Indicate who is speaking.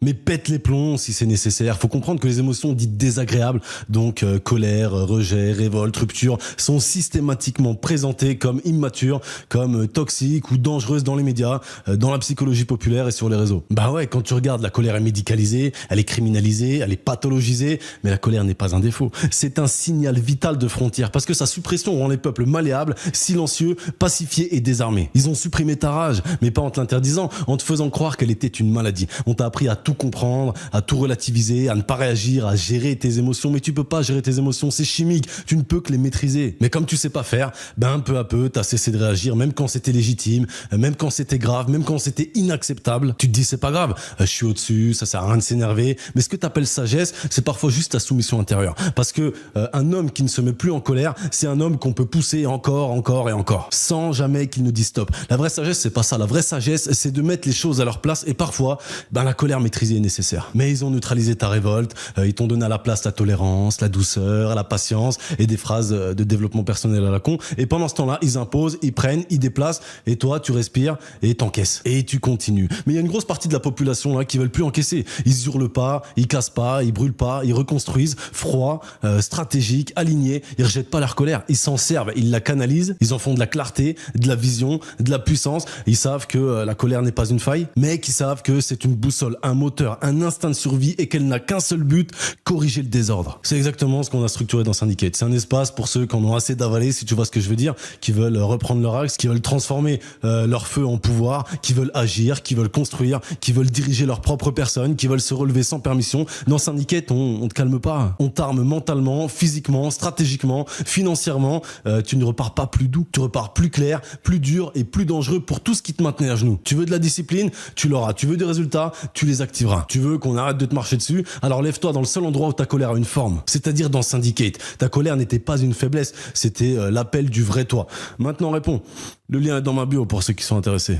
Speaker 1: Mais pète les plombs si c'est nécessaire. Faut comprendre que les émotions dites désagréables, donc colère, rejet, révolte, rupture, sont systématiquement présentées comme immatures, comme toxiques ou dangereuses dans les médias, dans la psychologie populaire et sur les réseaux. Bah ouais, quand tu regardes, la colère est médicalisée, elle est criminalisée, elle est pathologisée, mais la colère n'est pas un défaut. C'est un signal vital de frontière, parce que sa suppression rend les peuples malléables, silencieux, pacifiés et désarmés. Ils ont supprimé ta rage, mais pas en te l'interdisant, en te faisant croire qu'elle était une maladie. On t'a appris à tout comprendre, à tout relativiser, à ne pas réagir, à gérer tes émotions, mais tu peux pas gérer tes émotions, c'est chimique, tu ne peux que les maîtriser. Mais comme tu sais pas faire, ben peu à peu, t'as cessé de réagir, même quand c'était légitime, même quand c'était grave, même quand c'était inacceptable. Tu te dis c'est pas grave, je suis au-dessus, ça sert à rien de s'énerver, mais ce que t'appelles sagesse, c'est parfois juste ta soumission intérieure. Parce que un homme qui ne se met plus en colère, c'est un homme qu'on peut pousser encore et encore, sans jamais qu'il ne dise stop. La vraie sagesse, c'est pas ça. La vraie sagesse, c'est de mettre les choses à leur place, et parfois, ben la colère maîtrisée est nécessaire. Mais ils ont neutralisé ta révolte, ils t'ont donné à la place la tolérance, la douceur, la patience et des phrases de développement personnel à la con. Et pendant ce temps-là, ils imposent, ils prennent, ils déplacent, et toi, tu respires et t'encaisses. Et tu continues. Mais il y a une grosse partie de la population là qui veulent plus encaisser. Ils hurlent pas, ils cassent pas, ils brûlent pas, ils reconstruisent, froid, stratégique, aligné. Ils rejettent pas leur colère, ils s'en servent, ils la canalisent, ils en font de la clarté, de la vision, de la puissance. Ils savent que la colère n'est pas une faille, mais qu'ils savent que c'est une boussole, un moteur, un instinct de survie, et qu'elle n'a qu'un seul but, corriger le désordre. C'est exactement ce qu'on a structuré dans Syndicate. C'est un espace pour ceux qui en ont assez d'avaler, si tu vois ce que je veux dire, qui veulent reprendre leur axe, qui veulent transformer leur feu en pouvoir, qui veulent agir, qui veulent construire, qui veulent diriger leur propre personne, qui veulent se relever sans permission. Dans Syndicate, on te calme pas. On t'arme mentalement, physiquement, stratégiquement, financièrement. Tu ne repars pas plus doux, tu repars plus clair, plus dur et plus dangereux pour tout ce qui te maintenait à genoux. Tu veux de la discipline, tu l'auras. Tu veux des résultats, tu les activeras. Tu veux qu'on arrête de te marcher dessus, alors lève-toi dans le seul endroit où ta colère a une forme, c'est-à-dire dans Syndicate. Ta colère n'était pas une faiblesse, c'était l'appel du vrai toi. Maintenant réponds. Le lien est dans ma bio pour ceux qui sont intéressés.